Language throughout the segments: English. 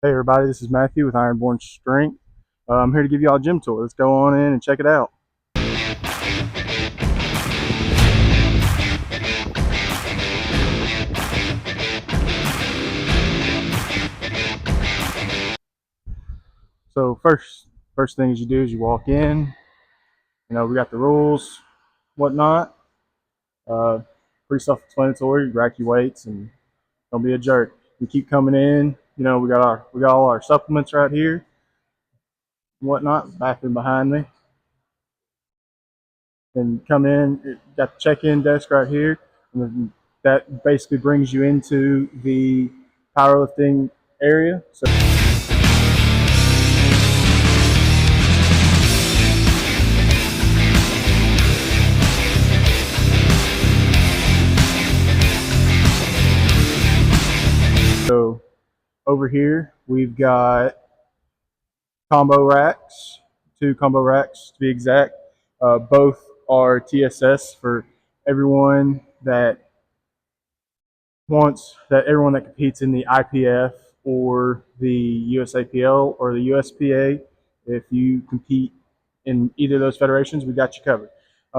Hey everybody, this is Matthew with Ironborn Strength. I'm here to give you all a gym tour. Let's go on in and check it out. So first thing you do is you walk in. We got the rules, whatnot. Uh, Pretty self-explanatory. You rack your weights and don't be a jerk. You keep coming in. We got all our supplements right here, whatnot. Bathroom behind me. And come in. Got the check-in desk right here. And then that basically brings you into the powerlifting area. So over here we've got combo racks, two combo racks to be exact. Both are TSS for everyone everyone that competes in the IPF or the USAPL or the USPA. If you compete in either of those federations, we got you covered.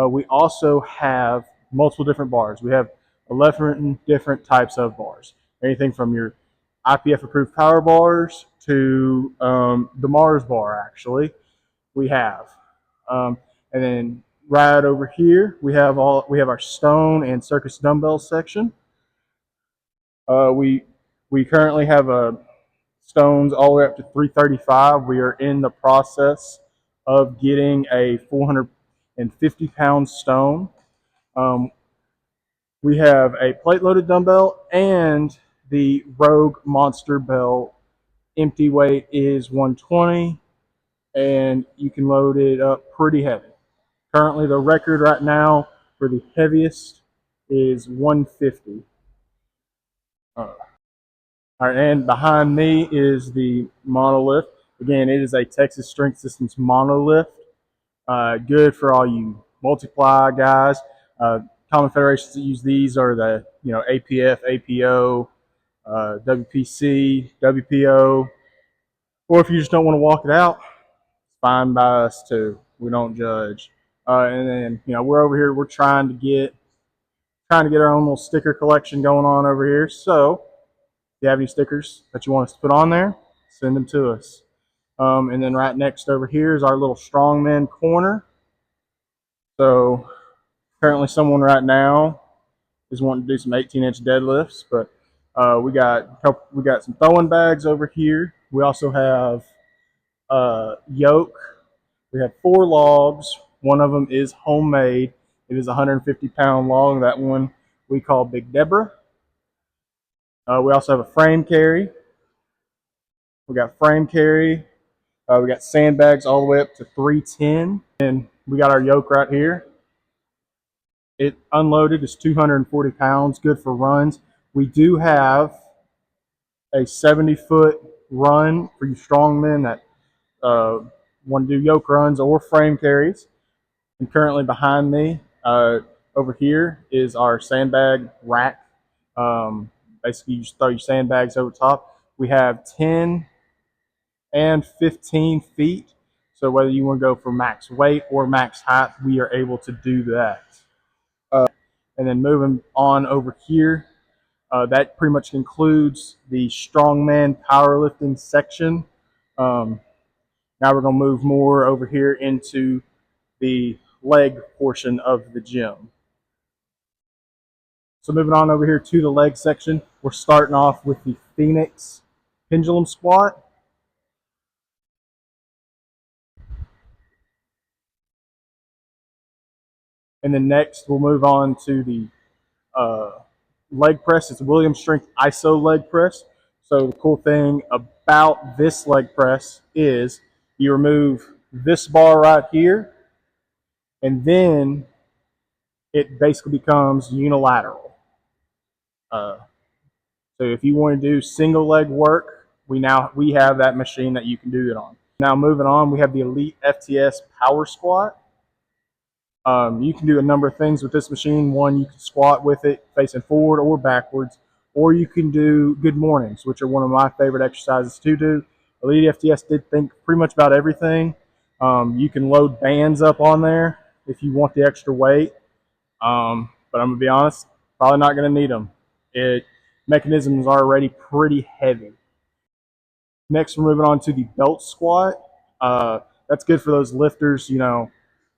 We also have multiple different bars. We have 11 different types of bars. Anything from your IPF approved power bars to the Mars bar, actually, we have. Um, and then right over here, we have our stone and circus dumbbell section. We currently have stones all the way up to 335. We are in the process of getting a 450-pound stone. Um, we have a plate-loaded dumbbell and the Rogue Monster Bell. Empty weight is 120, and you can load it up pretty heavy. Currently, the record right now for the heaviest is 150. All right, and behind me is the monolith. Again, it is a Texas Strength Systems monolith. Good for all you multiply guys. Common federations that use these are the APF, APO, WPC, WPO, or if you just don't want to walk it out, fine by us too. We don't judge. And then we're over here. We're trying to get our own little sticker collection going on over here. So if you have any stickers that you want us to put on there, send them to us. And then right next over here is our little strongman corner. So currently someone right now is wanting to do some 18-inch deadlifts, but we got some throwing bags over here. We also have yoke. We have 4 logs. One of them is homemade. It is a 150-pound log. That one we call Big Deborah. We also have a frame carry. We got frame carry. We got sandbags all the way up to 310. And we got our yoke right here. It unloaded is 240 pounds, good for runs. We do have a 70-foot run for you strongmen that want to do yoke runs or frame carries. And currently behind me, over here, is our sandbag rack. Basically, you just throw your sandbags over top. We have 10 and 15 feet. So whether you want to go for max weight or max height, we are able to do that. And then moving on over here, that pretty much concludes the strongman powerlifting section. Now we're going to move more over here into the leg portion of the gym. So moving on over here to the leg section, we're starting off with the Phoenix pendulum squat. And then next we'll move on to the leg press. It's a Williams Strength ISO leg press. So the cool thing about this leg press is you remove this bar right here, and then it basically becomes unilateral. So if you want to do single leg work, we have that machine that you can do it on. Now moving on, we have the Elite FTS Power Squat. You can do a number of things with this machine. One, you can squat with it facing forward or backwards, or you can do good mornings, which are one of my favorite exercises to do. Elite FTS did think pretty much about everything. You can load bands up on there if you want the extra weight. But I'm gonna be honest, probably not gonna need them. It mechanism is already pretty heavy. Next, we're moving on to the belt squat. That's good for those lifters,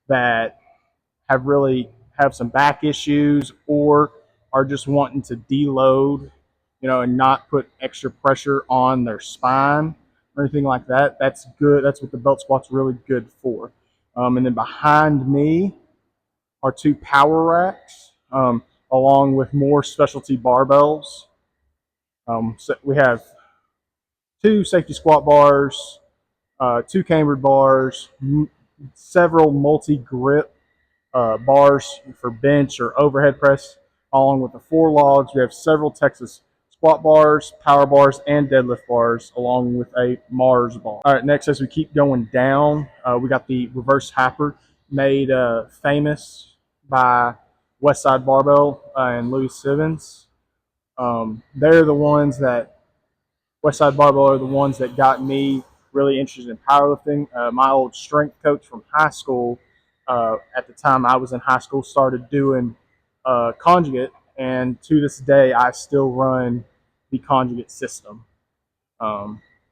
that have some back issues or are just wanting to deload, and not put extra pressure on their spine or anything like that. That's good. That's what the belt squat's really good for. And then behind me are two power racks, along with more specialty barbells. So we have two safety squat bars, two cambered bars, several multi-grip bars for bench or overhead press, along with the 4 logs. We have several Texas squat bars, power bars, and deadlift bars, along with a Mars bar. All right, next, as we keep going down, we got the reverse hyper, made famous by Westside Barbell and Louis Simmons. They're the ones that Westside Barbell are the ones that got me really interested in powerlifting. My old strength coach from high school, at the time I was in high school, started doing conjugate, and to this day I still run the conjugate system.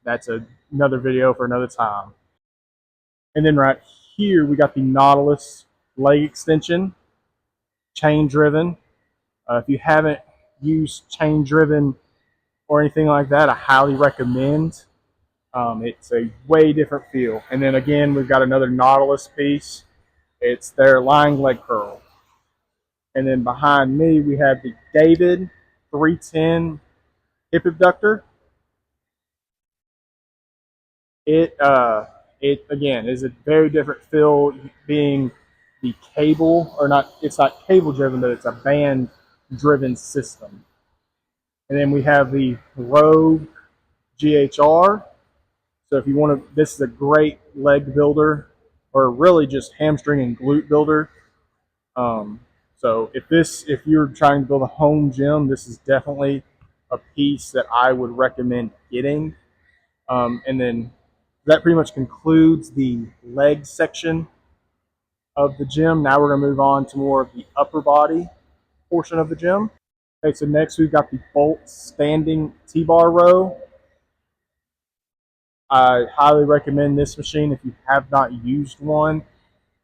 That's another video for another time. And then right here we got the Nautilus leg extension, chain driven. If you haven't used chain driven or anything like that, I highly recommend. It's a way different feel. And then again, we've got another Nautilus piece. It's their lying leg curl. And then behind me, we have the David 310 hip abductor. It again is a very different feel, being the cable, or not. It's not cable driven, but it's a band driven system. And then we have the Rogue GHR. So if you want to, this is a great leg builder, or really just hamstring and glute builder. So if you're trying to build a home gym, this is definitely a piece that I would recommend getting. And then that pretty much concludes the leg section of the gym. Now we're going to move on to more of the upper body portion of the gym. Okay, so next we've got the Bolt standing T-bar row. I highly recommend this machine if you have not used one.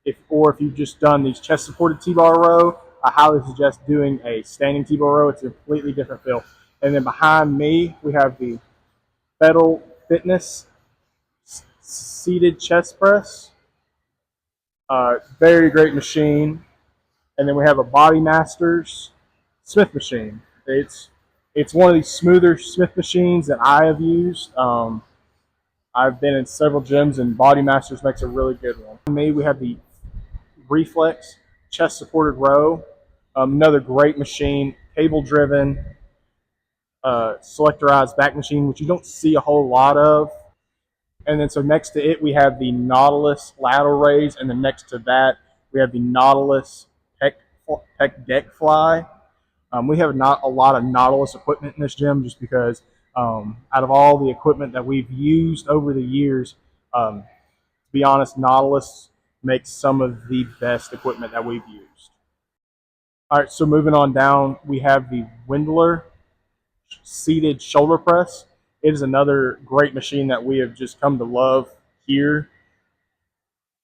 If you've just done these chest supported T-bar row, I highly suggest doing a standing T-bar row. It's a completely different feel. And then behind me, we have the Federal Fitness seated chest press. Very great machine. And then we have a Body Masters Smith machine. It's one of these smoother Smith machines that I have used. I've been in several gyms, and Body Masters makes a really good one. For me, we have the Reflex chest supported row. Another great machine, cable driven, selectorized back machine, which you don't see a whole lot of. And then so next to it, we have the Nautilus lateral raise, and then next to that, we have the Nautilus pec deck fly. We have not a lot of Nautilus equipment in this gym, just because out of all the equipment that we've used over the years, to be honest, Nautilus makes some of the best equipment that we've used. All right, so moving on down, we have the Windler seated shoulder press. It is another great machine that we have just come to love here.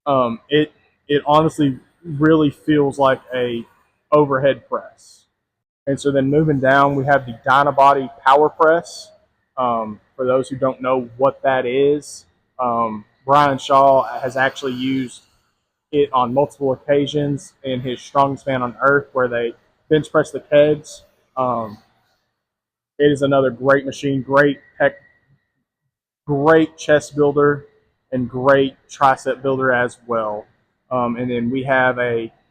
It honestly really feels like a overhead press. And so then moving down, we have the Dynabody Power Press. For those who don't know what that is, Brian Shaw has actually used it on multiple occasions in his Strongest Man on Earth, where they bench press the kegs. It is another great machine, great chest builder, and great tricep builder as well. And then we have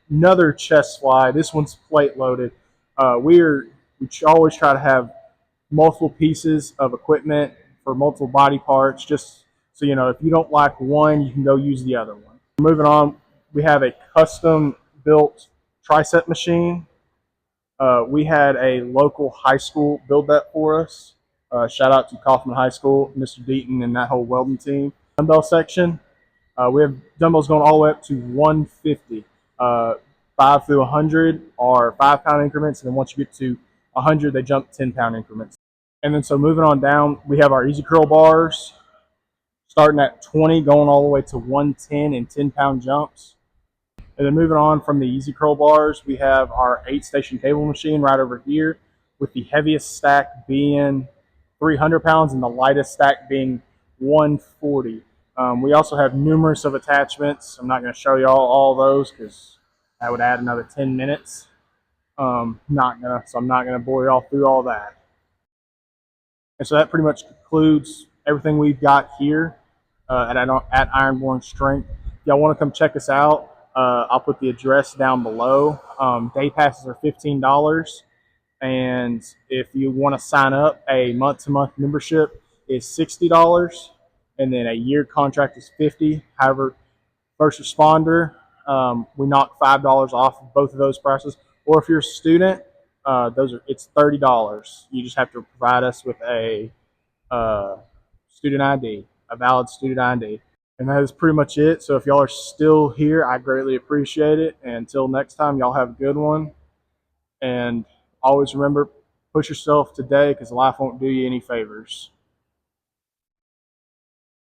another chest fly. This one's plate loaded. We always try to have multiple pieces of equipment for multiple body parts, just so if you don't like one, you can go use the other one. Moving on, we have a custom built tricep machine. We had a local high school build that for us. Shout out to Kaufman High School, Mr. Deaton, and that whole welding team. Dumbbell section, we have dumbbells going all the way up to 150. 5 through 100 are 5 pound increments, and then once you get to 100, they jump 10 pound increments. And then so moving on down, we have our easy curl bars starting at 20, going all the way to 110 and 10 pound jumps. And then moving on from the easy curl bars, we have our 8 station cable machine right over here, with the heaviest stack being 300 pounds and the lightest stack being 140. We also have numerous of attachments. I'm not going to show you all those because that would add another 10 minutes. So I'm not gonna bore you all through all that. And so that pretty much concludes everything we've got here at Ironborn Strength. If y'all want to come check us out, I'll put the address down below. Day passes are $15, and if you want to sign up, a month-to-month membership is $60, and then a year contract is $50. However, first responder, we knock $5 off of both of those prices. Or if you're a student, it's $30. You just have to provide us with a student ID, a valid student ID. And that is pretty much it. So if y'all are still here, I greatly appreciate it. And until next time, y'all have a good one. And always remember, push yourself today because life won't do you any favors.